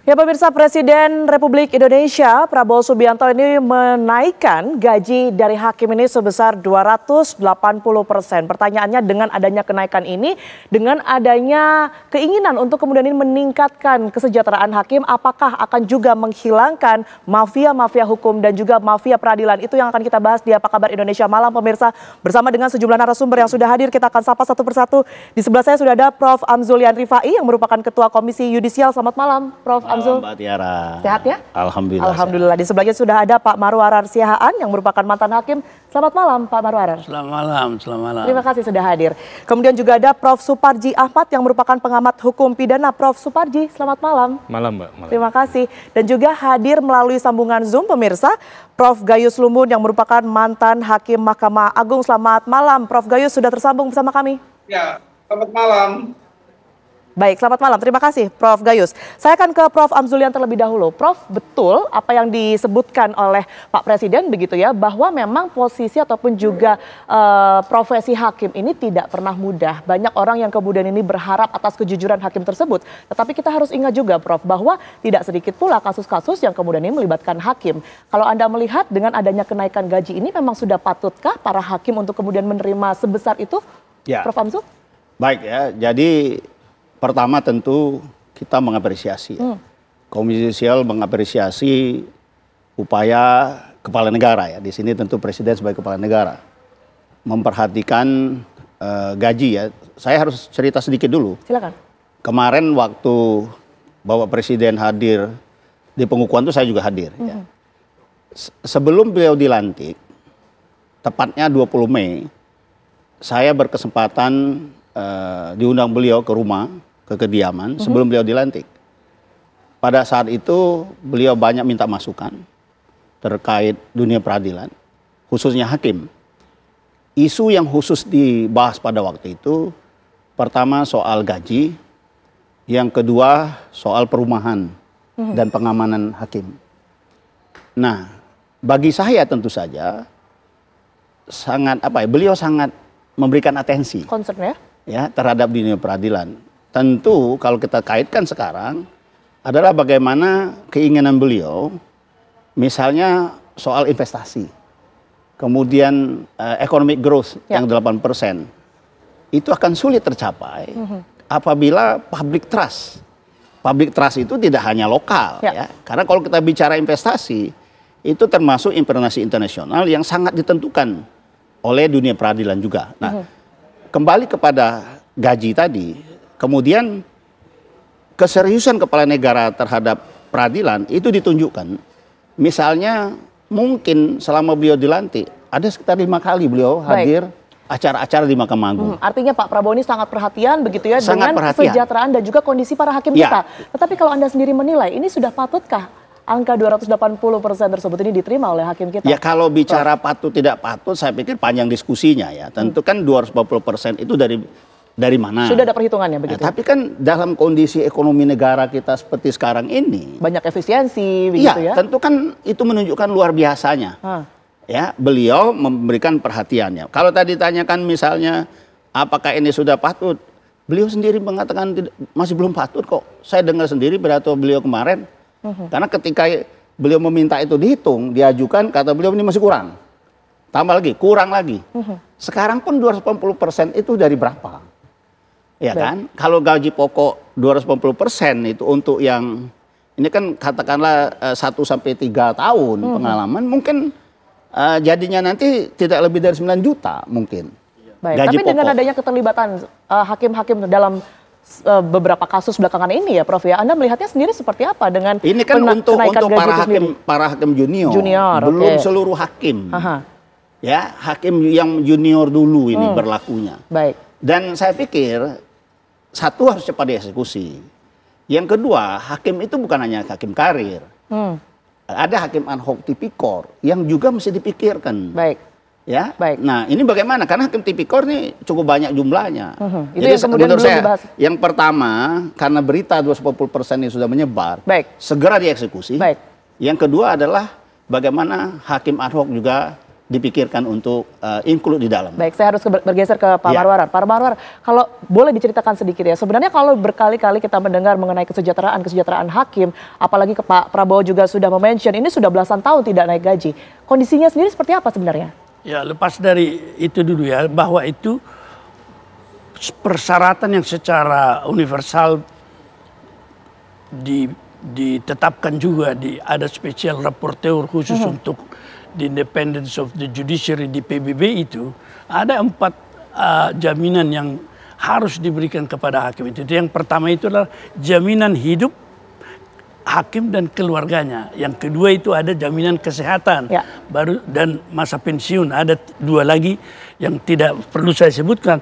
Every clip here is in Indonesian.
Ya pemirsa, Presiden Republik Indonesia Prabowo Subianto ini menaikkan gaji dari hakim ini sebesar 280%. Pertanyaannya, dengan adanya kenaikan ini, dengan adanya keinginan untuk kemudian ini meningkatkan kesejahteraan hakim, apakah akan juga menghilangkan mafia-mafia hukum dan juga mafia peradilan? Itu yang akan kita bahas di Apa Kabar Indonesia Malam pemirsa. Bersama dengan sejumlah narasumber yang sudah hadir, kita akan sapa satu persatu. Di sebelah saya sudah ada Prof. Amzulian Rifai yang merupakan Ketua Komisi Yudisial. Selamat malam Prof. Amzul. Mbak Tiara. Sehat ya? Alhamdulillah. Alhamdulillah. Di sebelahnya sudah ada Pak Marwarar Siahaan yang merupakan mantan hakim. Selamat malam Pak Marwarar. Selamat malam, selamat malam. Terima kasih sudah hadir. Kemudian juga ada Prof. Suparji Ahmad yang merupakan pengamat hukum pidana. Prof. Suparji, selamat malam. Malam Mbak. Malam. Terima kasih. Dan juga hadir melalui sambungan Zoom pemirsa, Prof. Gayus Lumbun yang merupakan mantan hakim Mahkamah Agung. Selamat malam Prof. Gayus, sudah tersambung bersama kami. Ya, selamat malam. Baik, selamat malam. Terima kasih Prof. Gayus. Saya akan ke Prof. Amzulian terlebih dahulu. Prof, betul apa yang disebutkan oleh Pak Presiden begitu ya, bahwa memang posisi ataupun juga profesi hakim ini tidak pernah mudah. Banyak orang yang kemudian ini berharap atas kejujuran hakim tersebut. Tetapi kita harus ingat juga Prof, bahwa tidak sedikit pula kasus-kasus yang kemudian ini melibatkan hakim. Kalau Anda melihat dengan adanya kenaikan gaji ini, memang sudah patutkah para hakim untuk kemudian menerima sebesar itu? Ya. Prof. Amzul? Baik ya, jadi pertama tentu kita mengapresiasi. Komisi Yudisial mengapresiasi upaya kepala negara ya. Di sini tentu Presiden sebagai kepala negara memperhatikan gaji ya. Saya harus cerita sedikit dulu. Silakan. Kemarin waktu Bapak Presiden hadir di pengukuhan itu saya juga hadir. Ya. Sebelum beliau dilantik, tepatnya 20 Mei, saya berkesempatan diundang beliau ke rumah, ke kediaman sebelum beliau dilantik. Pada saat itu beliau banyak minta masukan terkait dunia peradilan, khususnya hakim. Isu yang khusus dibahas pada waktu itu, pertama soal gaji, yang kedua soal perumahan dan pengamanan hakim. Nah, bagi saya tentu saja beliau sangat memberikan atensi Concern ya terhadap dunia peradilan. Tentu kalau kita kaitkan sekarang adalah bagaimana keinginan beliau, misalnya soal investasi, kemudian economic growth yang 8%, itu akan sulit tercapai apabila public trust. Public trust itu tidak hanya lokal, ya. Karena kalau kita bicara investasi, itu termasuk investasi internasional yang sangat ditentukan oleh dunia peradilan juga. Nah, kembali kepada gaji tadi. Kemudian keseriusan kepala negara terhadap peradilan itu ditunjukkan. Misalnya mungkin selama beliau dilantik ada sekitar 5 kali beliau hadir acara-acara di Mahkamah Agung. Artinya Pak Prabowo ini sangat perhatian begitu ya sangat dengan perhatian. kesejahteraan dan juga kondisi para hakim kita. Tetapi kalau Anda sendiri menilai ini sudah patutkah angka 280% tersebut ini diterima oleh hakim kita? Ya kalau bicara patut tidak patut saya pikir panjang diskusinya ya. Tentu kan 240% itu dari mana? Sudah ada perhitungannya begitu. Nah, tapi kan dalam kondisi ekonomi negara kita seperti sekarang ini, banyak efisiensi begitu ya. Tentu kan itu menunjukkan luar biasanya. Ya, beliau memberikan perhatiannya. Kalau tadi tanyakan misalnya apakah ini sudah patut? Beliau sendiri mengatakan masih belum patut kok. Saya dengar sendiri pidato beliau kemarin. Karena ketika beliau meminta itu dihitung, diajukan, kata beliau ini masih kurang. Tambah lagi, kurang lagi. Sekarang pun 280% itu dari berapa? Ya kan, kalau gaji pokok 280% itu untuk yang ini kan katakanlah 1 sampai 3 tahun pengalaman, mungkin jadinya nanti tidak lebih dari 9 juta mungkin. Baik, gaji tapi pokok. dengan adanya keterlibatan hakim-hakim dalam beberapa kasus belakangan ini ya Prof ya, Anda melihatnya sendiri seperti apa dengan ini kan untuk para hakim junior belum seluruh hakim. Ya, hakim yang junior dulu ini berlakunya. Baik. Dan saya pikir satu harus cepat dieksekusi. Yang kedua, hakim itu bukan hanya hakim karir. Ada hakim ad hoc tipikor yang juga mesti dipikirkan. Baik. Ya. Baik. Nah, ini bagaimana? Karena hakim tipikor ini cukup banyak jumlahnya. Itu jadi yang kemudian menurut saya, dibahas. yang pertama, karena berita 240% ini sudah menyebar, segera dieksekusi. Baik. Yang kedua adalah bagaimana hakim ad hoc juga dipikirkan untuk include di dalam. Baik, saya harus bergeser ke Pak Ya. Marwarar. Pak Marwarar, kalau boleh diceritakan sedikit ya, sebenarnya kalau berkali-kali kita mendengar mengenai kesejahteraan hakim, apalagi ke Pak Prabowo juga sudah mention, ini sudah belasan tahun tidak naik gaji. Kondisinya sendiri seperti apa sebenarnya? Ya, lepas dari itu dulu ya, bahwa itu persyaratan yang secara universal ditetapkan juga, ada special rapporteur khusus untuk the independence of the judiciary di PBB itu, ada 4 jaminan yang harus diberikan kepada hakim itu. Yang pertama itu adalah jaminan hidup hakim dan keluarganya. Yang kedua itu ada jaminan kesehatan, baru dan masa pensiun. Ada 2 lagi yang tidak perlu saya sebutkan.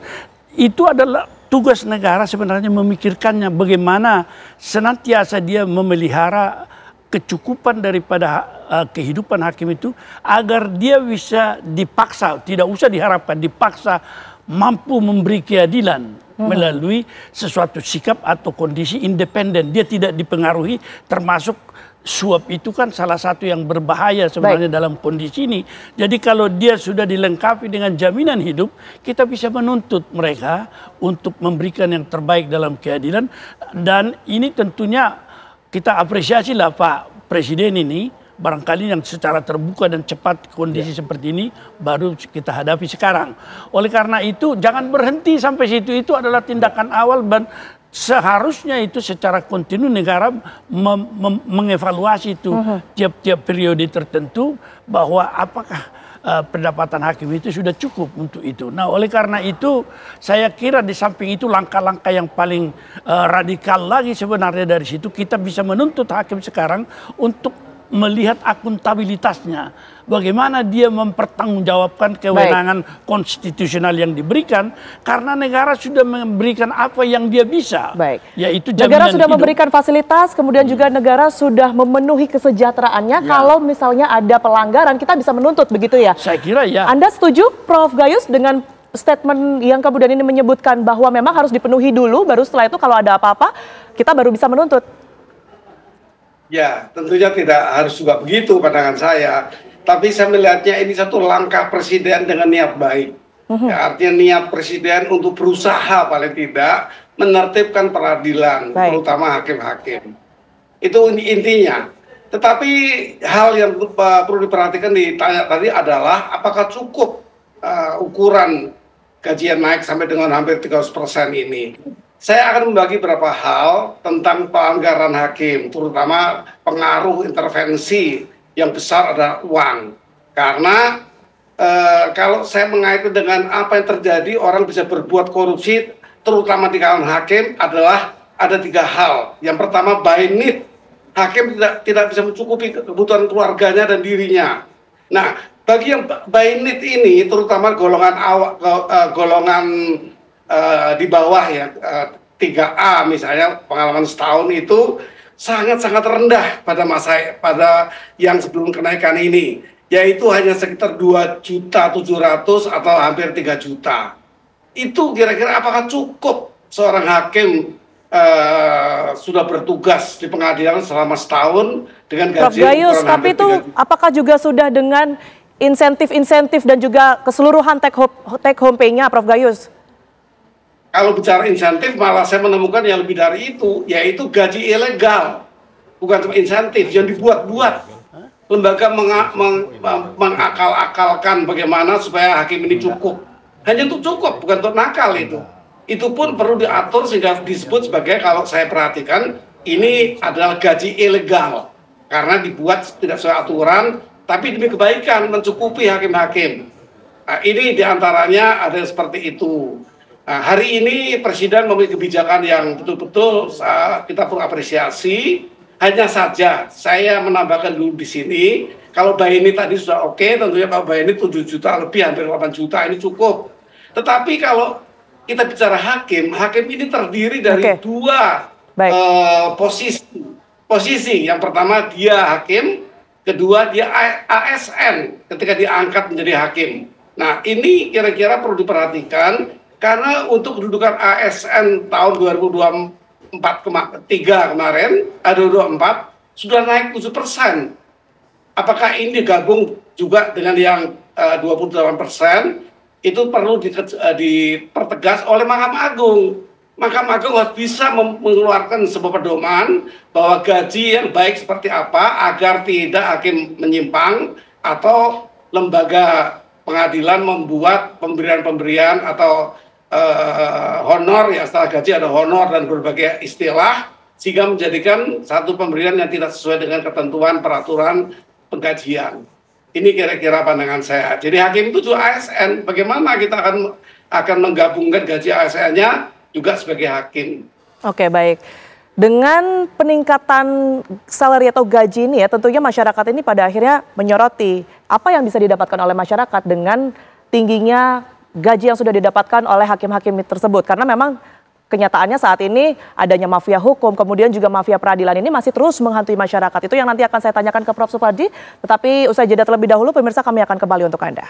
Itu adalah tugas negara sebenarnya memikirkannya bagaimana senantiasa dia memelihara kecukupan daripada kehidupan hakim itu agar dia bisa dipaksa, tidak usah diharapkan, dipaksa mampu memberi keadilan melalui sesuatu sikap atau kondisi independen. Dia tidak dipengaruhi, termasuk suap itu kan salah satu yang berbahaya sebenarnya dalam kondisi ini. Jadi kalau dia sudah dilengkapi dengan jaminan hidup, kita bisa menuntut mereka untuk memberikan yang terbaik dalam keadilan. Dan ini tentunya kita apresiasilah Pak Presiden ini, barangkali yang secara terbuka dan cepat kondisi seperti ini baru kita hadapi sekarang. Oleh karena itu jangan berhenti sampai situ, itu adalah tindakan awal dan seharusnya itu secara kontinu negara mengevaluasi itu tiap-tiap periode tertentu bahwa apakah pendapatan hakim itu sudah cukup untuk itu. Nah, oleh karena itu saya kira di samping itu langkah-langkah yang paling radikal lagi sebenarnya dari situ kita bisa menuntut hakim sekarang untuk melihat akuntabilitasnya. Bagaimana dia mempertanggungjawabkan kewenangan konstitusional yang diberikan karena negara sudah memberikan apa yang dia bisa. Yaitu jaminan negara sudah hidup. memberikan fasilitas, kemudian juga negara sudah memenuhi kesejahteraannya. Kalau misalnya ada pelanggaran, kita bisa menuntut, begitu ya? Saya kira ya. Anda setuju, Prof. Gayus, dengan statement yang kemudian ini menyebutkan bahwa memang harus dipenuhi dulu, baru setelah itu kalau ada apa-apa, kita baru bisa menuntut? Ya, tentunya tidak harus juga begitu pandangan saya. Tapi saya melihatnya ini satu langkah presiden dengan niat baik. Ya, artinya niat presiden untuk berusaha paling tidak menertibkan peradilan, terutama hakim-hakim. Itu intinya. Tetapi hal yang perlu diperhatikan ditanya tadi adalah apakah cukup ukuran gaji yang naik sampai dengan hampir 300% ini. Saya akan membagi beberapa hal tentang pelanggaran hakim, terutama pengaruh intervensi yang besar adalah uang. Karena kalau saya mengaitkan dengan apa yang terjadi, orang bisa berbuat korupsi, terutama di kalangan hakim, adalah ada 3 hal. Yang pertama, by need. Hakim tidak bisa mencukupi kebutuhan keluarganya dan dirinya. Nah, bagi yang by need ini, terutama golongan di bawah ya, 3A misalnya, pengalaman setahun itu sangat-sangat rendah pada yang sebelum kenaikan ini, yaitu hanya sekitar 2.700.000 atau hampir 3 juta. Itu kira-kira apakah cukup seorang hakim sudah bertugas di pengadilan selama setahun dengan gaji Prof. Gayus, tapi itu apakah juga sudah dengan insentif-insentif dan juga keseluruhan take home pay-nya, Prof. Gayus? Kalau bicara insentif, malah saya menemukan yang lebih dari itu, yaitu gaji ilegal. Bukan cuma insentif, yang dibuat-buat. Lembaga mengakal-akalkan bagaimana supaya hakim ini cukup. Hanya untuk cukup, bukan untuk nakal itu. Itu pun perlu diatur sehingga disebut sebagai, kalau saya perhatikan, ini adalah gaji ilegal. Karena dibuat tidak sesuai aturan, tapi demi kebaikan, mencukupi hakim-hakim. Nah, ini diantaranya ada seperti itu. Nah, hari ini Presiden memiliki kebijakan yang betul-betul kita perlu apresiasi. Hanya saja saya menambahkan dulu di sini, kalau Bayani tadi sudah oke, tentunya Pak Bayani 7 juta lebih, hampir 8 juta, ini cukup. Tetapi kalau kita bicara hakim ini terdiri dari 2 posisi. Yang pertama dia hakim, kedua dia ASN ketika diangkat menjadi hakim. Nah, ini kira-kira perlu diperhatikan. Karena untuk kedudukan ASN tahun 2023 kemarin, 2024, sudah naik 7%. Apakah ini digabung juga dengan yang 28%, itu perlu dipertegas oleh Mahkamah Agung. Mahkamah Agung harus bisa mengeluarkan sebuah pedoman bahwa gaji yang baik seperti apa agar tidak hakim menyimpang atau lembaga pengadilan membuat pemberian-pemberian atau honor, ya setelah gaji ada honor dan berbagai istilah, sehingga menjadikan satu pemberian yang tidak sesuai dengan ketentuan peraturan penggajian. Ini kira-kira pandangan saya. Jadi hakim itu juga ASN. Bagaimana kita akan menggabungkan gaji ASN-nya juga sebagai hakim. Oke, baik. Dengan peningkatan salary atau gaji ini ya, tentunya masyarakat ini pada akhirnya menyoroti apa yang bisa didapatkan oleh masyarakat dengan tingginya gaji yang sudah didapatkan oleh hakim-hakim tersebut. Karena memang kenyataannya saat ini adanya mafia hukum, kemudian juga mafia peradilan ini masih terus menghantui masyarakat. Itu yang nanti akan saya tanyakan ke Prof. Suparji. Tetapi usai jeda terlebih dahulu, pemirsa, kami akan kembali untuk Anda.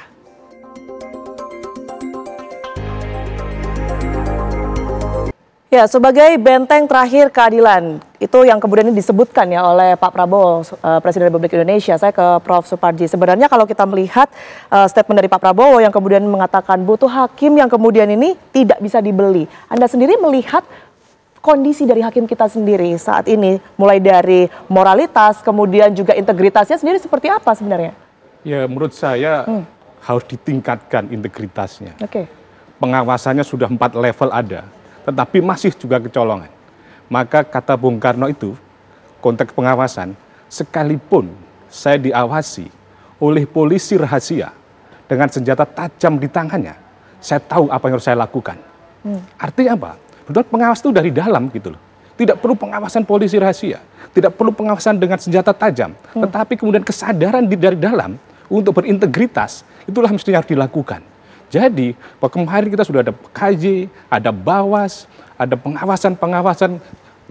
Ya, sebagai benteng terakhir keadilan, itu yang kemudian disebutkan ya oleh Pak Prabowo, Presiden Republik Indonesia. Saya ke Prof. Suparji. Sebenarnya kalau kita melihat statement dari Pak Prabowo yang kemudian mengatakan butuh hakim yang kemudian ini tidak bisa dibeli. Anda sendiri melihat kondisi dari hakim kita sendiri saat ini, mulai dari moralitas, kemudian juga integritasnya sendiri seperti apa sebenarnya? Ya, menurut saya harus ditingkatkan integritasnya. Oke. Pengawasannya sudah 4 level ada, tetapi masih juga kecolongan. Maka kata Bung Karno itu, konteks pengawasan, sekalipun saya diawasi oleh polisi rahasia dengan senjata tajam di tangannya, saya tahu apa yang harus saya lakukan. Artinya apa? Betul, pengawas itu dari dalam gitu loh. Tidak perlu pengawasan polisi rahasia, tidak perlu pengawasan dengan senjata tajam, tetapi kemudian kesadaran dari dalam untuk berintegritas, itulah mestinya harus dilakukan. Jadi, kemarin kita sudah ada KJ, ada Bawas, ada pengawasan-pengawasan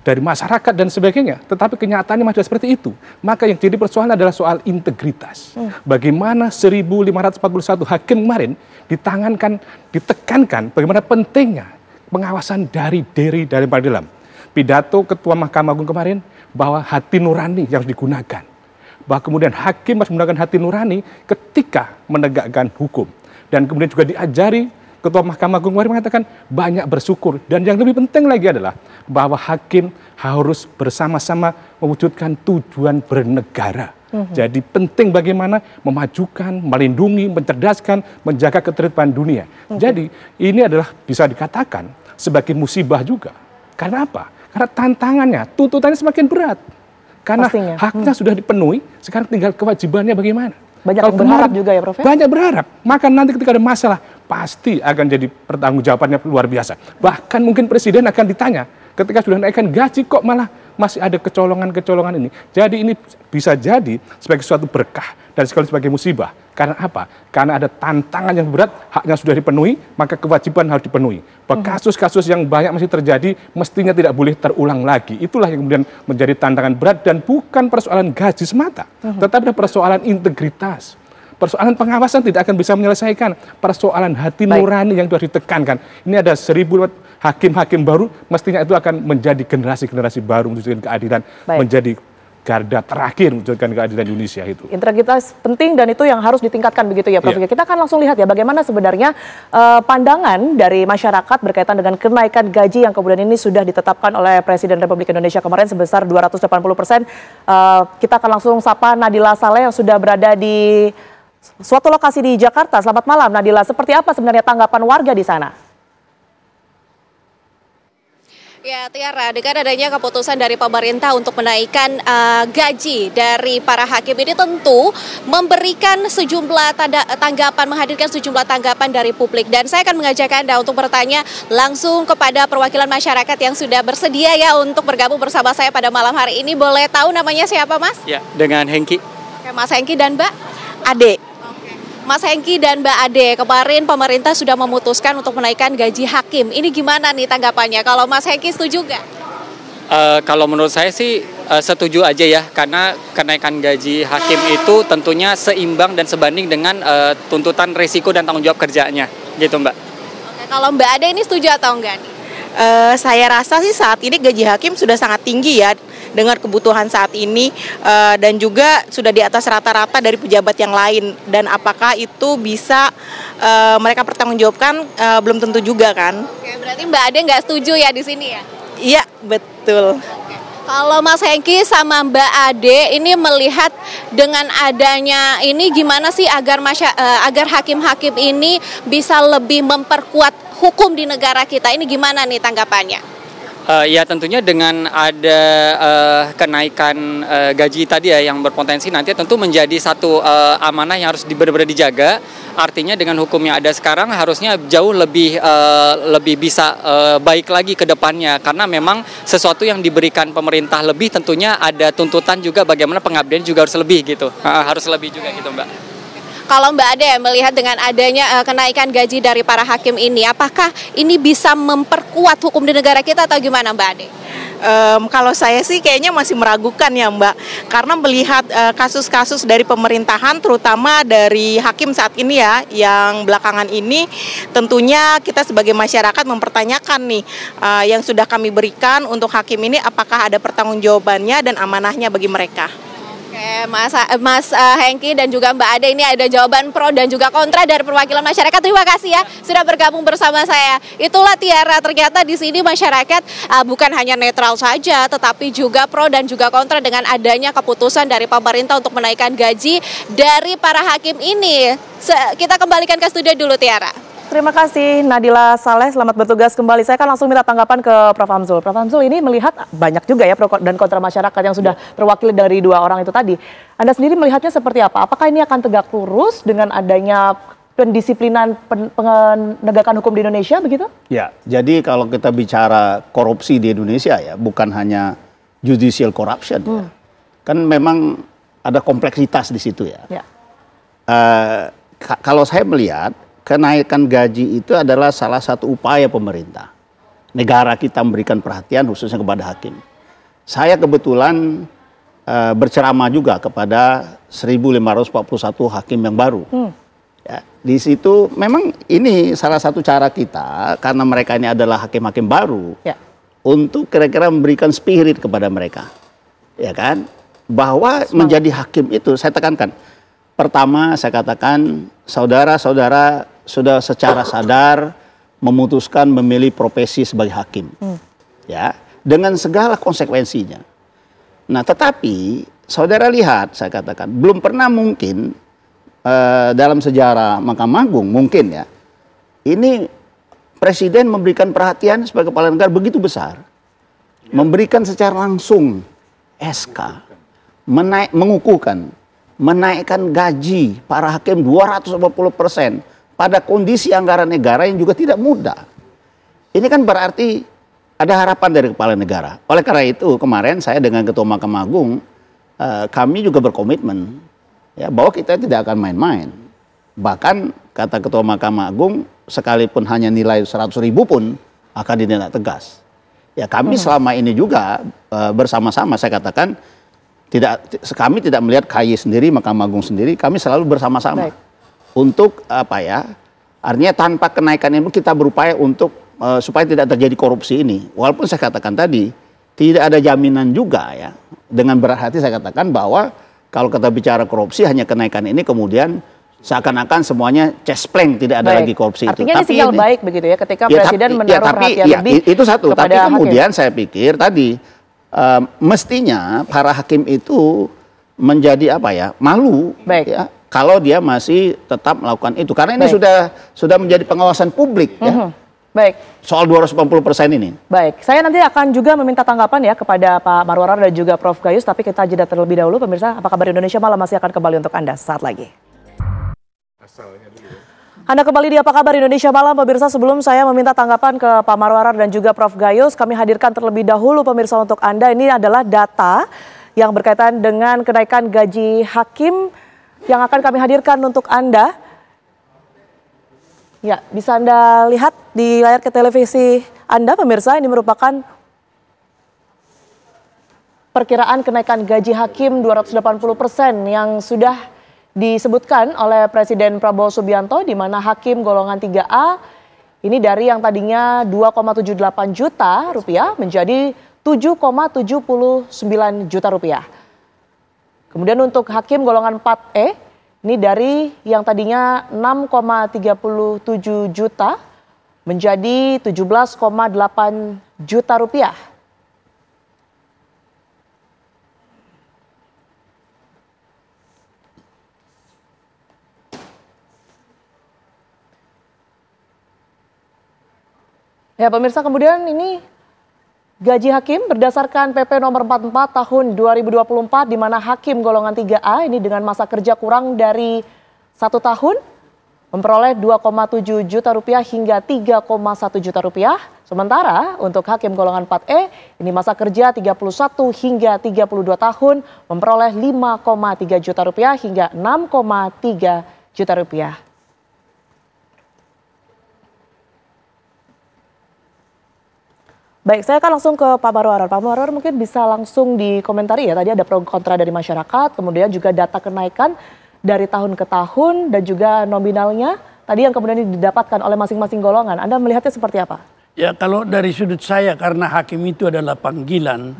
dari masyarakat dan sebagainya. Tetapi kenyataannya masih seperti itu. Maka yang jadi persoalan adalah soal integritas. Bagaimana 1.541 hakim kemarin ditekankan bagaimana pentingnya pengawasan dari dalam. Pidato Ketua Mahkamah Agung kemarin bahwa hati nurani yang harus digunakan. Bahwa kemudian hakim harus menggunakan hati nurani ketika menegakkan hukum. Dan kemudian juga diajari, Ketua Mahkamah Agung kemarin mengatakan banyak bersyukur. Dan yang lebih penting lagi adalah bahwa hakim harus bersama-sama mewujudkan tujuan bernegara. Jadi penting bagaimana memajukan, melindungi, mencerdaskan, menjaga ketertiban dunia. Jadi ini adalah bisa dikatakan sebagai musibah juga. Karena apa? Karena tantangannya, tuntutannya semakin berat. Karena haknya sudah dipenuhi, sekarang tinggal kewajibannya bagaimana. Banyak yang berharap juga ya, Prof? Banyak berharap. Maka nanti ketika ada masalah, pasti akan jadi pertanggungjawabannya luar biasa. Bahkan mungkin presiden akan ditanya, ketika sudah naikkan gaji kok malah masih ada kecolongan-kecolongan ini. Jadi ini bisa jadi sebagai suatu berkah dan sekali sebagai musibah. Karena apa? Karena ada tantangan yang berat, haknya sudah dipenuhi, maka kewajiban harus dipenuhi. Kasus-kasus yang banyak masih terjadi, mestinya tidak boleh terulang lagi. Itulah yang kemudian menjadi tantangan berat dan bukan persoalan gaji semata, tetapi persoalan integritas. Persoalan pengawasan tidak akan bisa menyelesaikan persoalan hati nurani yang sudah ditekankan. Ini ada 1.000 hakim-hakim baru, mestinya itu akan menjadi generasi-generasi baru menunjukkan keadilan, menjadi garda terakhir menunjukkan keadilan Indonesia itu. Integritas penting dan itu yang harus ditingkatkan begitu ya, Prof. Kita akan langsung lihat ya bagaimana sebenarnya pandangan dari masyarakat berkaitan dengan kenaikan gaji yang kemudian ini sudah ditetapkan oleh Presiden Republik Indonesia kemarin sebesar 280%. Kita akan langsung sapa Nadila Saleh yang sudah berada di suatu lokasi di Jakarta. Selamat malam Nadila, seperti apa sebenarnya tanggapan warga di sana? Ya Tiara, dengan adanya keputusan dari pemerintah untuk menaikkan gaji dari para hakim ini tentu memberikan sejumlah tanggapan, menghadirkan sejumlah tanggapan dari publik. Dan saya akan mengajak Anda untuk bertanya langsung kepada perwakilan masyarakat yang sudah bersedia ya untuk bergabung bersama saya pada malam hari ini. Boleh tahu namanya siapa, Mas? Ya, dengan Hengki. Oke, Mas Hengki dan Mbak Ade. Mas Hengki dan Mbak Ade, kemarin pemerintah sudah memutuskan untuk menaikkan gaji hakim. Ini gimana nih tanggapannya? Kalau Mas Hengki setuju nggak? Kalau menurut saya sih setuju aja ya, karena kenaikan gaji hakim itu tentunya seimbang dan sebanding dengan tuntutan risiko dan tanggung jawab kerjanya, gitu Mbak. Oke, kalau Mbak Ade ini setuju atau enggak nih? Saya rasa sih saat ini gaji hakim sudah sangat tinggi ya, dengan kebutuhan saat ini dan juga sudah di atas rata-rata dari pejabat yang lain, dan apakah itu bisa mereka pertanggungjawabkan belum tentu juga kan. Oke, berarti Mbak Ade nggak setuju ya di sini ya? Iya, betul. Kalau Mas Hengki sama Mbak Ade ini melihat dengan adanya ini gimana sih agar hakim-hakim ini bisa lebih memperkuat hukum di negara kita, ini gimana nih tanggapannya? Ya tentunya dengan ada kenaikan gaji tadi ya yang berpotensi nanti tentu menjadi satu amanah yang harus benar-benar dijaga. Artinya dengan hukum yang ada sekarang harusnya jauh lebih bisa baik lagi ke depannya, karena memang sesuatu yang diberikan pemerintah lebih tentunya ada tuntutan juga bagaimana pengabdian juga harus lebih gitu. Harus lebih juga gitu, Mbak. Kalau Mbak Ade melihat dengan adanya kenaikan gaji dari para hakim ini, apakah ini bisa memperkuat hukum di negara kita atau gimana Mbak Ade? Kalau saya sih kayaknya masih meragukan ya Mbak, karena melihat kasus-kasus dari pemerintahan, terutama dari hakim saat ini ya, yang belakangan ini tentunya kita sebagai masyarakat mempertanyakan nih yang sudah kami berikan untuk hakim ini, apakah ada pertanggungjawabannya dan amanahnya bagi mereka. Oke, Mas Hengki dan juga Mbak Ade, ini ada jawaban pro dan juga kontra dari perwakilan masyarakat. Terima kasih ya sudah bergabung bersama saya. Itulah Tiara, ternyata di sini masyarakat bukan hanya netral saja, tetapi juga pro dan juga kontra dengan adanya keputusan dari pemerintah untuk menaikkan gaji dari para hakim ini. Kita kembalikan ke studio dulu, Tiara. Terima kasih Nadila Saleh, selamat bertugas kembali. Saya akan langsung minta tanggapan ke Prof. Hamzul. Prof. Hamzul, ini melihat banyak juga ya pro dan kontra masyarakat yang sudah terwakili dari dua orang itu tadi. Anda sendiri melihatnya seperti apa? Apakah ini akan tegak lurus dengan adanya pendisiplinan penegakan hukum di Indonesia begitu? Ya, jadi kalau kita bicara korupsi di Indonesia ya, bukan hanya judicial corruption ya. Kan memang ada kompleksitas di situ ya. Kalau saya melihat kenaikan gaji itu adalah salah satu upaya pemerintah. Negara kita memberikan perhatian khususnya kepada hakim. Saya kebetulan berceramah juga kepada 1.541 hakim yang baru. Ya, di situ memang ini salah satu cara kita, karena mereka ini adalah hakim-hakim baru, untuk kira-kira memberikan spirit kepada mereka. Ya kan? Bahwa menjadi hakim itu, saya tekankan, pertama saya katakan, saudara-saudara sudah secara sadar memutuskan memilih profesi sebagai hakim, ya, dengan segala konsekuensinya. Nah, tetapi saudara lihat, saya katakan belum pernah mungkin dalam sejarah Mahkamah Agung mungkin ya, ini presiden memberikan perhatian sebagai kepala negara begitu besar, memberikan secara langsung SK, mengukuhkan, menaikkan gaji para hakim 250%. Pada kondisi anggaran negara yang juga tidak mudah. Ini kan berarti ada harapan dari kepala negara. Oleh karena itu kemarin saya dengan Ketua Mahkamah Agung, kami juga berkomitmen ya, bahwa kita tidak akan main-main. Bahkan kata Ketua Mahkamah Agung, sekalipun hanya nilai 100.000 pun akan ditindak tegas. Ya, kami selama ini juga bersama-sama, saya katakan, kami tidak melihat KY sendiri, Mahkamah Agung sendiri, kami selalu bersama-sama. Untuk apa ya, artinya tanpa kenaikan ini kita berupaya untuk supaya tidak terjadi korupsi ini. Walaupun saya katakan tadi tidak ada jaminan juga ya, dengan berat hati saya katakan bahwa kalau kita bicara korupsi hanya kenaikan ini kemudian seakan-akan semuanya cespleng, tidak ada lagi korupsi. Artinya itu. Ini sinyal baik begitu ya, ketika presiden menaruh perhatian lebih itu satu. Tapi kemudian hakim. saya pikir tadi mestinya para hakim itu menjadi apa ya, malu ya, kalau dia masih tetap melakukan itu, karena ini sudah menjadi pengawasan publik ya. Soal 280% ini. Baik, saya nanti akan juga meminta tanggapan ya kepada Pak Marwarar dan juga Prof. Gayus, tapi kita jeda terlebih dahulu pemirsa. Apa kabar Indonesia Malam masih akan kembali untuk Anda saat lagi. Anda kembali di Apa Kabar Indonesia Malam, pemirsa. Sebelum saya meminta tanggapan ke Pak Marwarar dan juga Prof. Gayus, kami hadirkan terlebih dahulu pemirsa untuk Anda. Ini adalah data yang berkaitan dengan kenaikan gaji hakim yang akan kami hadirkan untuk Anda. Ya, bisa Anda lihat di layar ke televisi Anda, pemirsa. Ini merupakan perkiraan kenaikan gaji hakim 280% yang sudah disebutkan oleh Presiden Prabowo Subianto, di mana hakim golongan 3A ini dari yang tadinya 2,78 juta rupiah menjadi 7,79 juta rupiah. Kemudian untuk hakim golongan 4E, ini dari yang tadinya 6,37 juta menjadi 17,8 juta rupiah. Ya pemirsa, kemudian ini gaji hakim berdasarkan PP nomor 44 tahun 2024 di mana hakim golongan 3A ini dengan masa kerja kurang dari 1 tahun memperoleh 2,7 juta rupiah hingga 3,1 juta rupiah. Sementara untuk hakim golongan 4E ini masa kerja 31 hingga 32 tahun memperoleh 5,3 juta rupiah hingga 6,3 juta rupiah. Baik, saya akan langsung ke Pak Marwarar. Pak Marwarar mungkin bisa langsung dikomentari ya, tadi ada pro kontra dari masyarakat, kemudian juga data kenaikan dari tahun ke tahun dan juga nominalnya tadi yang kemudian didapatkan oleh masing-masing golongan. Anda melihatnya seperti apa? Ya kalau dari sudut saya, karena hakim itu adalah panggilan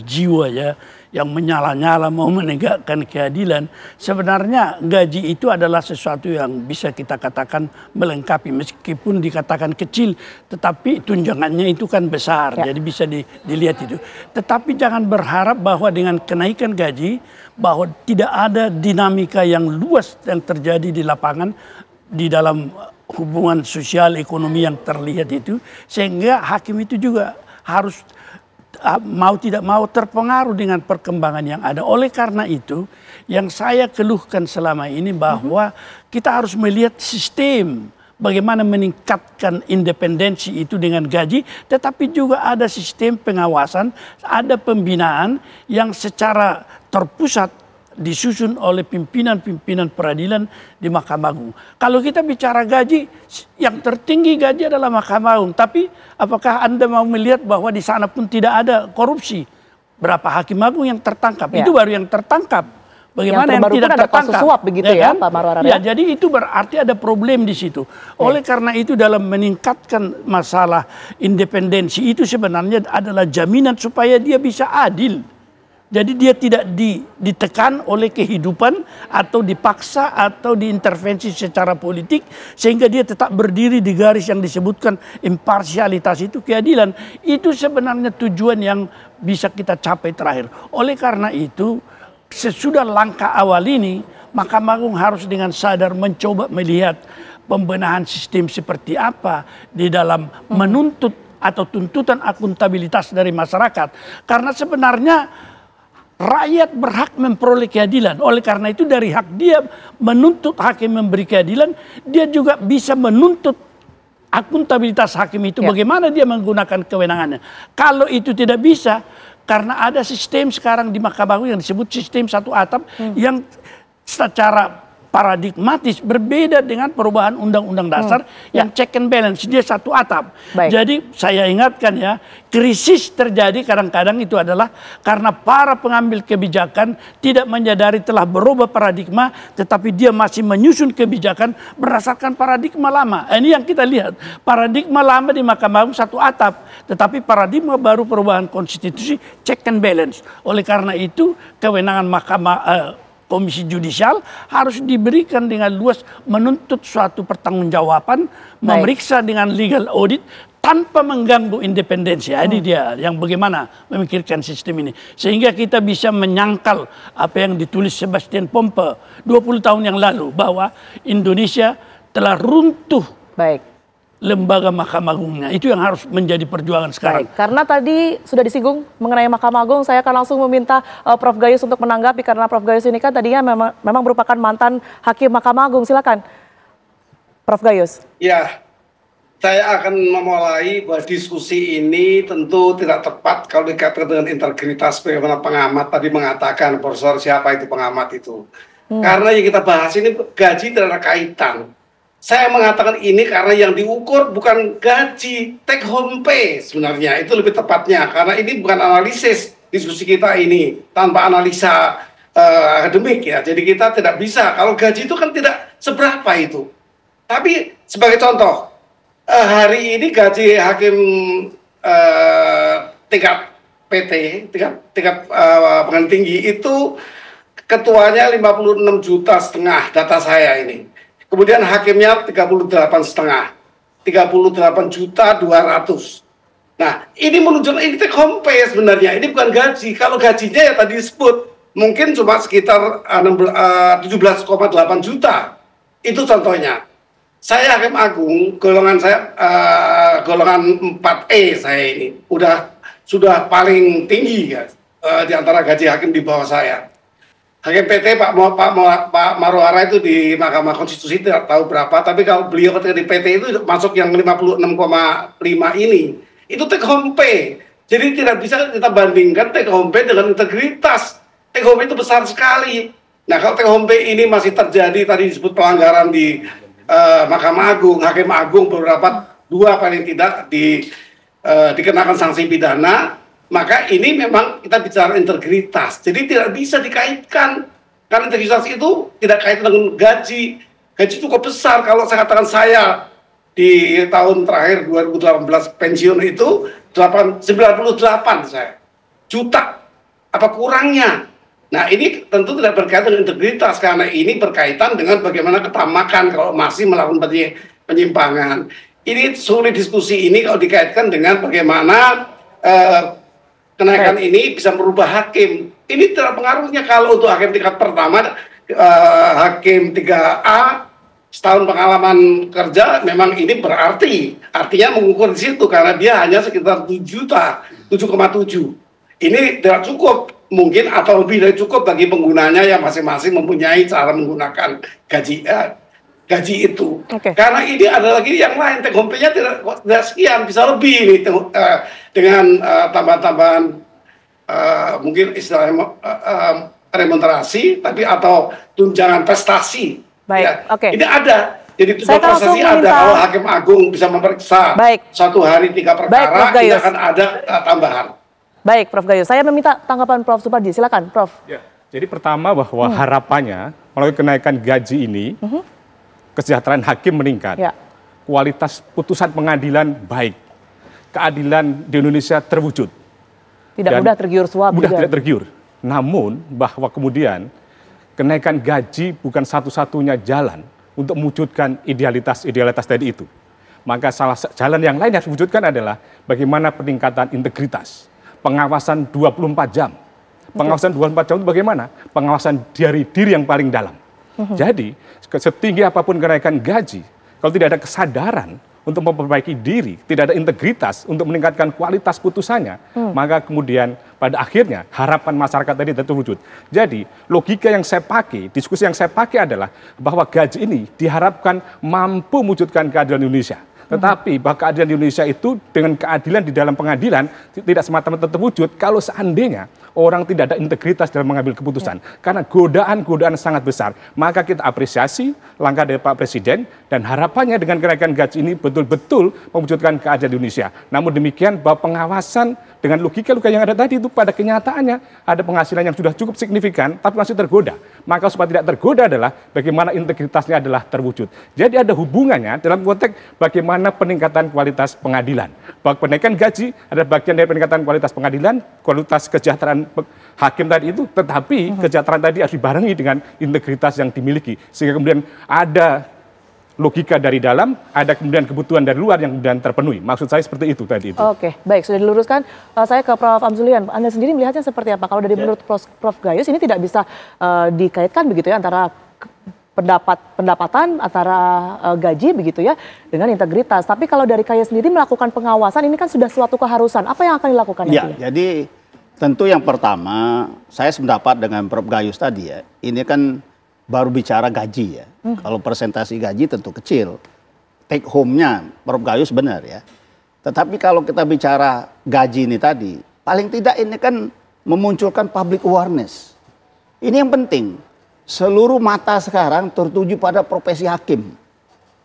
jiwa ya, yang menyala-nyala mau menegakkan keadilan. Sebenarnya gaji itu adalah sesuatu yang bisa kita katakan melengkapi, meskipun dikatakan kecil, tetapi tunjangannya itu kan besar, jadi bisa dilihat itu. Tetapi jangan berharap bahwa dengan kenaikan gaji, bahwa tidak ada dinamika yang luas yang terjadi di lapangan, di dalam hubungan sosial ekonomi yang terlihat itu, sehingga hakim itu juga harus mau tidak mau terpengaruh dengan perkembangan yang ada. Oleh karena itu yang saya keluhkan selama ini bahwa kita harus melihat sistem bagaimana meningkatkan independensi itu dengan gaji, tetapi juga ada sistem pengawasan, ada pembinaan yang secara terpusat disusun oleh pimpinan-pimpinan peradilan di Mahkamah Agung. Kalau kita bicara gaji, yang tertinggi gaji adalah Mahkamah Agung. Tapi apakah Anda mau melihat bahwa di sana pun tidak ada korupsi? Berapa hakim agung yang tertangkap? Itu baru yang tertangkap. Bagaimana yang tidak tertangkap? Kasus suap begitu ya, Pak Marwarar. Ya, jadi itu berarti ada problem di situ. Oleh karena itu dalam meningkatkan masalah independensi itu sebenarnya adalah jaminan supaya dia bisa adil. Jadi dia tidak ditekan oleh kehidupan atau dipaksa atau diintervensi secara politik sehingga dia tetap berdiri di garis yang disebutkan imparsialitas itu keadilan. Itu sebenarnya tujuan yang bisa kita capai terakhir. Oleh karena itu sesudah langkah awal ini Mahkamah Agung harus dengan sadar mencoba melihat pembenahan sistem seperti apa di dalam menuntut atau tuntutan akuntabilitas dari masyarakat. Karena sebenarnya rakyat berhak memperoleh keadilan. Oleh karena itu dari hak dia menuntut hakim memberi keadilan, dia juga bisa menuntut akuntabilitas hakim itu bagaimana dia menggunakan kewenangannya. Kalau itu tidak bisa, karena ada sistem sekarang di Mahkamah Agung yang disebut sistem satu atap yang secara paradigmatis berbeda dengan perubahan undang-undang dasar yang check and balance, dia satu atap. Jadi saya ingatkan ya, krisis terjadi kadang-kadang itu adalah karena para pengambil kebijakan tidak menyadari telah berubah paradigma, tetapi dia masih menyusun kebijakan berdasarkan paradigma lama. Ini yang kita lihat, paradigma lama di Mahkamah Agung satu atap, tetapi paradigma baru perubahan konstitusi check and balance. Oleh karena itu kewenangan Komisi Judisial harus diberikan dengan luas menuntut suatu pertanggungjawaban, memeriksa dengan legal audit tanpa mengganggu independensi. Jadi dia yang bagaimana memikirkan sistem ini. Sehingga kita bisa menyangkal apa yang ditulis Sebastian Pompe 20 tahun yang lalu bahwa Indonesia telah runtuh lembaga Mahkamah Agungnya. Itu yang harus menjadi perjuangan sekarang. Karena tadi sudah disinggung mengenai Mahkamah Agung, saya akan langsung meminta Prof. Gayus untuk menanggapi, karena Prof. Gayus ini kan tadinya memang merupakan mantan hakim Mahkamah Agung. Silakan, Prof. Gayus. Ya, saya akan memulai bahwa diskusi ini tentu tidak tepat kalau dikaitkan dengan integritas bagaimana pengamat tadi mengatakan, Profesor siapa itu pengamat itu. Karena yang kita bahas ini gaji tidak ada kaitan. Saya mengatakan ini karena yang diukur bukan gaji, take home pay sebenarnya. Itu lebih tepatnya. Karena ini bukan analisis diskusi kita ini. Tanpa analisa akademik ya. Jadi kita tidak bisa. Kalau gaji itu kan tidak seberapa itu. Tapi sebagai contoh, hari ini gaji hakim tingkat PT, tingkat pengadilan tinggi itu ketuanya 56,5 juta data saya ini. Kemudian hakimnya 38,5, 38.200.000. Nah, ini menunjukkan ini take home pay sebenarnya. Ini bukan gaji. Kalau gajinya ya tadi disebut mungkin cuma sekitar 17,8 juta. Itu contohnya. Saya hakim agung, golongan saya golongan 4E saya ini sudah paling tinggi guys, di antara gaji hakim di bawah saya. Hakim PT Pak Marwara itu di Mahkamah Konstitusi tidak tahu berapa, tapi kalau beliau ketika di PT itu masuk yang 56,5 ini, itu take home pay. Jadi tidak bisa kita bandingkan take home pay dengan integritas. Take home pay itu besar sekali. Nah, kalau take home pay ini masih terjadi, tadi disebut pelanggaran di Mahkamah Agung, Hakim Agung beberapa, 2 paling tidak dikenakan sanksi pidana, maka ini memang kita bicara integritas. Jadi tidak bisa dikaitkan, karena integritas itu tidak kaitan dengan gaji. Gaji cukup besar. Kalau saya katakan saya di tahun terakhir 2018 pensiun itu 98 juta. Apa kurangnya? Nah, ini tentu tidak berkaitan dengan integritas, karena ini berkaitan dengan bagaimana ketamakan kalau masih melakukan penyimpangan. Ini sulit diskusi ini kalau dikaitkan dengan bagaimana kenaikan ini bisa merubah hakim. Ini tidak pengaruhnya kalau untuk hakim tingkat pertama, hakim 3A, setahun pengalaman kerja, memang ini berarti. Artinya mengukur di situ, karena dia hanya sekitar 7 juta, 7,7. Ini tidak cukup, mungkin atau lebih dari cukup bagi penggunanya yang masing-masing mempunyai cara menggunakan gaji itu. Karena ini ada lagi yang lain, take home pay-nya tidak sekian, bisa lebih ini dengan tambahan-tambahan mungkin istilahnya remunerasi, tapi atau tunjangan prestasi. Baik, ya. oke. Ini ada. Jadi tunjangan prestasi ada. Kalau Hakim Agung bisa memeriksa satu hari 3 perkara, ini akan ada tambahan. Baik, Prof. Gayus. Saya meminta tanggapan Prof. Suparji. Silakan, Prof. Ya, jadi pertama bahwa harapannya melalui kenaikan gaji ini, kesejahteraan hakim meningkat, kualitas putusan pengadilan baik, keadilan di Indonesia terwujud. Tidak mudah tergiur suap. Tidak tergiur. Namun bahwa kemudian kenaikan gaji bukan satu-satunya jalan untuk mewujudkan idealitas tadi itu. Maka salah jalan yang lain yang harus diwujudkan adalah bagaimana peningkatan integritas, pengawasan 24 jam. Pengawasan 24 jam itu bagaimana? Pengawasan dari diri yang paling dalam. Jadi, setinggi apapun kenaikan gaji, kalau tidak ada kesadaran untuk memperbaiki diri, tidak ada integritas untuk meningkatkan kualitas putusannya, maka kemudian pada akhirnya harapan masyarakat tadi terwujud. Jadi, logika yang saya pakai, diskusi yang saya pakai adalah bahwa gaji ini diharapkan mampu mewujudkan keadilan Indonesia. Tetapi bahwa keadilan di Indonesia itu dengan keadilan di dalam pengadilan tidak semata-mata terwujud kalau seandainya orang tidak ada integritas dalam mengambil keputusan. Karena godaan-godaan sangat besar. Maka kita apresiasi langkah dari Pak Presiden dan harapannya dengan kenaikan gaji ini betul-betul mewujudkan keadilan di Indonesia. Namun demikian bahwa pengawasan dengan logika-logika yang ada tadi itu pada kenyataannya ada penghasilan yang sudah cukup signifikan tapi masih tergoda. Maka supaya tidak tergoda adalah bagaimana integritasnya adalah terwujud. Jadi ada hubungannya dalam konteks bagaimana peningkatan kualitas pengadilan. Bahwa penaikan gaji adalah bagian dari peningkatan kualitas pengadilan, kualitas kesejahteraan hakim tadi itu, tetapi kesejahteraan tadi harus dibarengi dengan integritas yang dimiliki. Sehingga kemudian ada logika dari dalam, ada kemudian kebutuhan dari luar yang kemudian terpenuhi. Maksud saya seperti itu tadi. Oke, baik, sudah diluruskan. Saya ke Prof. Amzulian. Anda sendiri melihatnya seperti apa? Kalau dari menurut Prof. Gayus ini tidak bisa dikaitkan begitu ya antara pendapatan antara gaji begitu ya dengan integritas. Tapi kalau dari KAI sendiri melakukan pengawasan ini kan sudah suatu keharusan. Apa yang akan dilakukan nantinya? Ya, jadi tentu yang pertama saya sependapat dengan Prof. Gayus tadi ya. Ini kan baru bicara gaji ya. Kalau persentase gaji tentu kecil. Take home-nya Prof. Gayus benar ya. Tetapi kalau kita bicara gaji ini tadi, paling tidak ini kan memunculkan public awareness. Ini yang penting. Seluruh mata sekarang tertuju pada profesi hakim.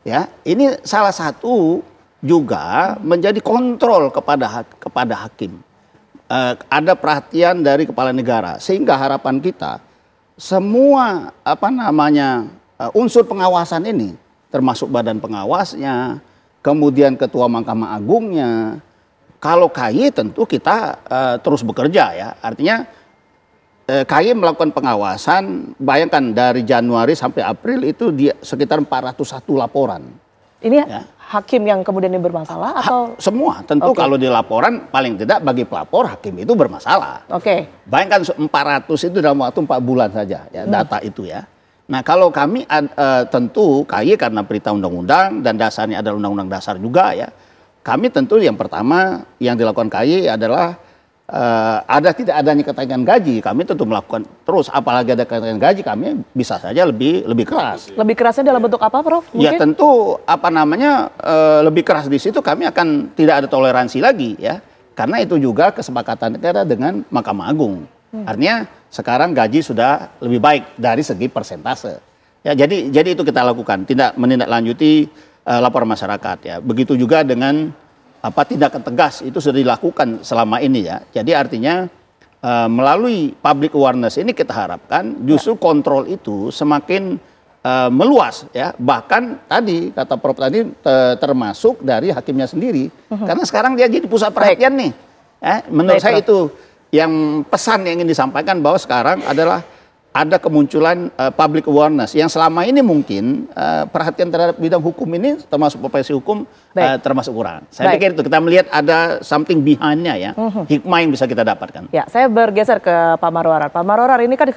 Ya, ini salah satu juga menjadi kontrol kepada hakim. Ada perhatian dari kepala negara sehingga harapan kita semua unsur pengawasan ini termasuk badan pengawasnya, kemudian ketua Mahkamah Agungnya, kalau KY tentu kita terus bekerja ya. Artinya KY melakukan pengawasan, bayangkan dari Januari sampai April itu dia sekitar 401 laporan. Ini ya. Hakim yang kemudian ini bermasalah atau? Semua, tentu kalau di laporan paling tidak bagi pelapor hakim itu bermasalah. Bayangkan 400 itu dalam waktu 4 bulan saja ya data itu ya. Nah kalau kami tentu KY karena perintah undang-undang dan dasarnya adalah undang-undang dasar juga ya. Kami tentu yang pertama yang dilakukan KY adalah tidak adanya kenaikan gaji, kami tentu melakukan terus, apalagi ada kenaikan gaji kami bisa saja lebih keras. Lebih kerasnya dalam bentuk apa, Prof? Mungkin? Ya tentu lebih keras di situ kami akan tidak ada toleransi lagi ya, karena itu juga kesepakatan kita dengan Mahkamah Agung. Artinya sekarang gaji sudah lebih baik dari segi persentase. Ya jadi itu kita lakukan, tidak menindaklanjuti laporan masyarakat ya. Begitu juga dengan tindakan tegas itu sudah dilakukan selama ini ya. Jadi artinya melalui public awareness ini kita harapkan justru kontrol itu semakin meluas ya. Bahkan tadi kata Prof tadi termasuk dari hakimnya sendiri. Karena sekarang dia jadi pusat perhatian nih. Menurut saya itu yang pesan yang ingin disampaikan bahwa sekarang adalah ada kemunculan public awareness yang selama ini mungkin perhatian terhadap bidang hukum ini termasuk profesi hukum termasuk kurang. Saya pikir itu kita melihat ada something behind-nya ya, hikmah yang bisa kita dapatkan. Ya, saya bergeser ke Pak Marwarar. Pak Marwarar, ini kan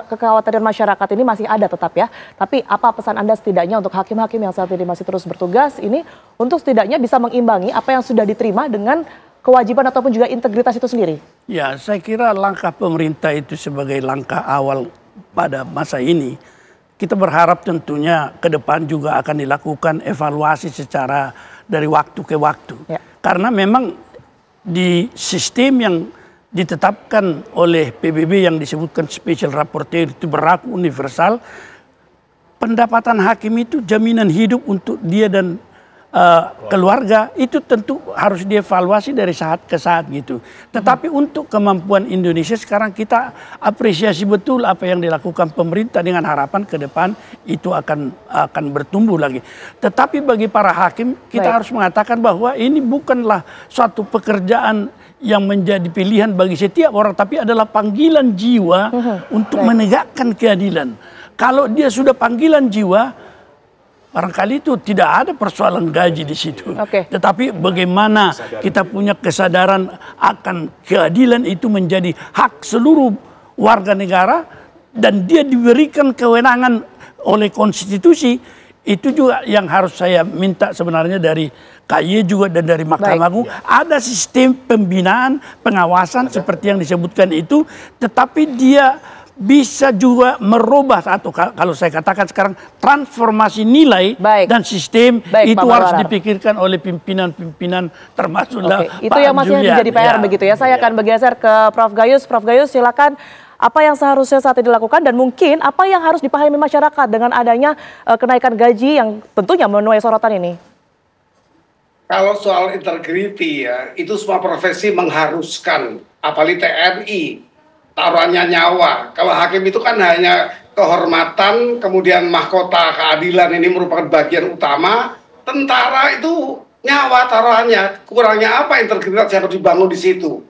kekhawatiran masyarakat ini masih ada tetap ya. Tapi apa pesan Anda setidaknya untuk hakim-hakim yang saat ini masih terus bertugas ini untuk setidaknya bisa mengimbangi apa yang sudah diterima dengan kewajiban ataupun juga integritas itu sendiri? Ya, saya kira langkah pemerintah itu sebagai langkah awal pada masa ini. Kita berharap tentunya ke depan juga akan dilakukan evaluasi secara dari waktu ke waktu. Ya. Karena memang di sistem yang ditetapkan oleh PBB yang disebutkan Special Rapporteur itu berlaku universal, pendapatan hakim itu jaminan hidup untuk dia dan keluarga itu tentu harus dievaluasi dari saat ke saat gitu. Tetapi untuk kemampuan Indonesia sekarang kita apresiasi betul apa yang dilakukan pemerintah dengan harapan ke depan itu akan bertumbuh lagi. Tetapi bagi para hakim kita harus mengatakan bahwa ini bukanlah suatu pekerjaan yang menjadi pilihan bagi setiap orang, tapi adalah panggilan jiwa untuk menegakkan keadilan. Kalau dia sudah panggilan jiwa, barangkali itu tidak ada persoalan gaji di situ. Tetapi bagaimana kita punya kesadaran akan keadilan itu menjadi hak seluruh warga negara dan dia diberikan kewenangan oleh konstitusi, itu juga yang harus saya minta sebenarnya dari KY juga dan dari Mahkamah Agung. Ada sistem pembinaan, pengawasan seperti yang disebutkan itu, tetapi dia bisa juga merubah atau kalau saya katakan sekarang transformasi nilai dan sistem itu harus dipikirkan oleh pimpinan-pimpinan termasuklah itu yang masih menjadi PR begitu ya. Saya akan bergeser ke Prof Gayus. Prof Gayus, silakan, apa yang seharusnya saat ini dilakukan dan mungkin apa yang harus dipahami masyarakat dengan adanya kenaikan gaji yang tentunya menuai sorotan ini? Kalau soal integriti ya, itu semua profesi mengharuskan, apalagi TNI. Taruhannya nyawa. Kalau hakim itu kan hanya kehormatan, kemudian mahkota keadilan ini merupakan bagian utama. Tentara itu nyawa taruhannya. Kurangnya apa integritas yang harus dibangun di situ?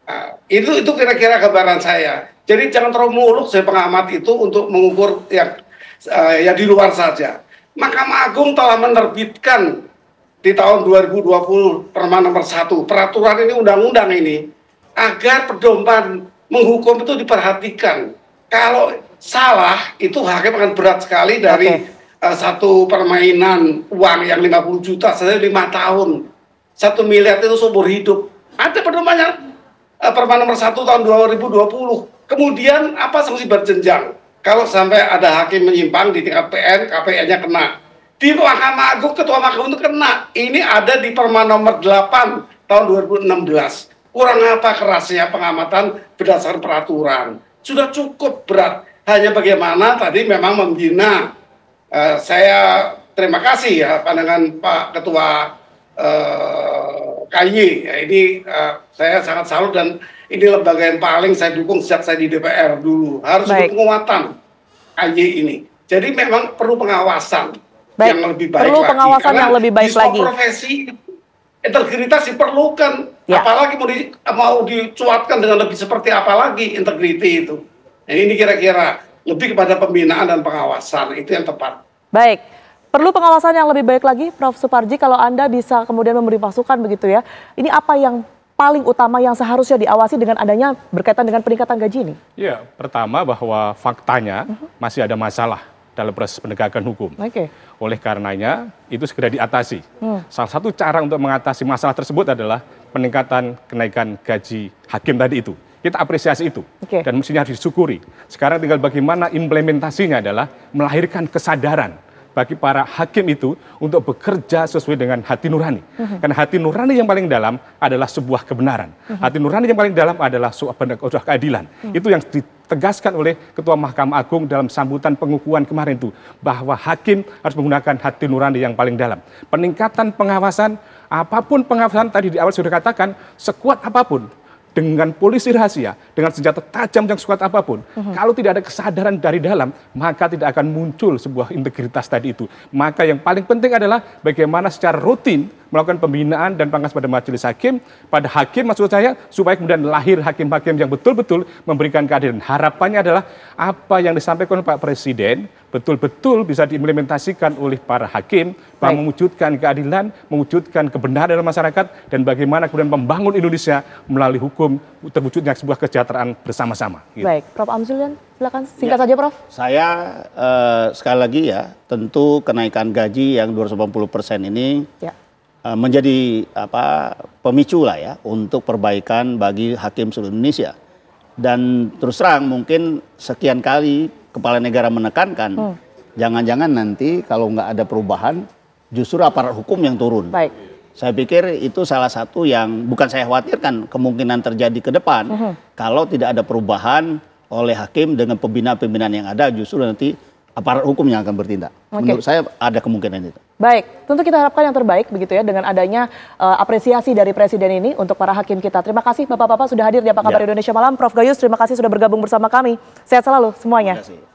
Nah, itu kira-kira gambaran saya. Jadi jangan terlalu muluk saya pengamat itu untuk mengukur yang di luar saja. Mahkamah Agung telah menerbitkan di tahun 2020 Perma nomor 1 peraturan ini, undang-undang ini, agar pedoman menghukum itu diperhatikan. Kalau salah itu hakim akan berat sekali dari satu permainan uang yang 50 juta saja 5 tahun. 1 miliar itu seumur hidup. Ada pedomannya Perma nomor 1 tahun 2020. Kemudian apa sanksi berjenjang? Kalau sampai ada hakim menyimpang di tingkat PN, KPN-nya kena. Di Mahkamah Agung, Ketua Mahkamah itu kena. Ini ada di Perma nomor 8 tahun 2016. Kurang apa kerasnya pengamatan berdasarkan peraturan. Sudah cukup berat. Hanya bagaimana tadi memang membina. Saya terima kasih ya pandangan Pak Ketua KY. Ya, ini saya sangat salut dan ini lembaga yang paling saya dukung sejak saya di DPR dulu. Harus ada penguatan KY ini. Jadi memang perlu pengawasan yang lebih baik lagi. Perlu pengawasan yang lebih baik lagi. Di semua profesi integritas diperlukan. Ya. Apalagi mau dicuatkan dengan lebih seperti apa lagi integriti itu. Nah, ini kira-kira lebih kepada pembinaan dan pengawasan, itu yang tepat. Baik, perlu pengawasan yang lebih baik lagi, Prof. Suparji, kalau Anda bisa kemudian memberi masukan begitu ya. Ini apa yang paling utama yang seharusnya diawasi dengan adanya berkaitan dengan peningkatan gaji ini? Ya, pertama bahwa faktanya masih ada masalah dalam proses penegakan hukum. Oke. Oleh karenanya, itu segera diatasi. Salah satu cara untuk mengatasi masalah tersebut adalah peningkatan kenaikan gaji hakim tadi itu. Kita apresiasi itu, dan mestinya harus disyukuri. Sekarang tinggal bagaimana implementasinya adalah melahirkan kesadaran bagi para hakim itu untuk bekerja sesuai dengan hati nurani. Karena hati nurani yang paling dalam adalah sebuah kebenaran. Hati nurani yang paling dalam adalah sebuah keadilan. Itu yang ditegaskan oleh Ketua Mahkamah Agung dalam sambutan pengukuhan kemarin itu. Bahwa hakim harus menggunakan hati nurani yang paling dalam. Peningkatan pengawasan, apapun pengawasan tadi di awal sudah katakan, sekuat apapun, dengan polisi rahasia, dengan senjata tajam yang sekuat apapun, kalau tidak ada kesadaran dari dalam, maka tidak akan muncul sebuah integritas tadi itu. Maka yang paling penting adalah bagaimana secara rutin melakukan pembinaan dan pangkas pada majelis hakim, pada hakim maksud saya, supaya kemudian lahir hakim-hakim yang betul-betul memberikan keadilan. Harapannya adalah apa yang disampaikan oleh Pak Presiden betul-betul bisa diimplementasikan oleh para hakim, mewujudkan keadilan, mewujudkan kebenaran dalam masyarakat, dan bagaimana kemudian membangun Indonesia melalui hukum terwujudnya sebuah kesejahteraan bersama-sama. Gitu. Baik, Prof. Amzulian, silakan singkat saja, Prof. Saya sekali lagi ya, tentu kenaikan gaji yang 280% ini menjadi pemicu lah ya untuk perbaikan bagi hakim seluruh Indonesia. Dan terus terang mungkin sekian kali kepala negara menekankan, jangan-jangan nanti kalau nggak ada perubahan justru aparat hukum yang turun. Baik. Saya pikir itu salah satu yang bukan saya khawatirkan kemungkinan terjadi ke depan. Kalau tidak ada perubahan oleh hakim dengan pembinaan-pembinaan yang ada, justru nanti aparat hukum yang akan bertindak. Menurut saya ada kemungkinan itu. Baik, tentu kita harapkan yang terbaik begitu ya dengan adanya apresiasi dari Presiden ini untuk para hakim kita. Terima kasih Bapak-Bapak sudah hadir di Apa Kabar Indonesia Malam. Prof. Gayus, terima kasih sudah bergabung bersama kami. Sehat selalu semuanya. Terima kasih.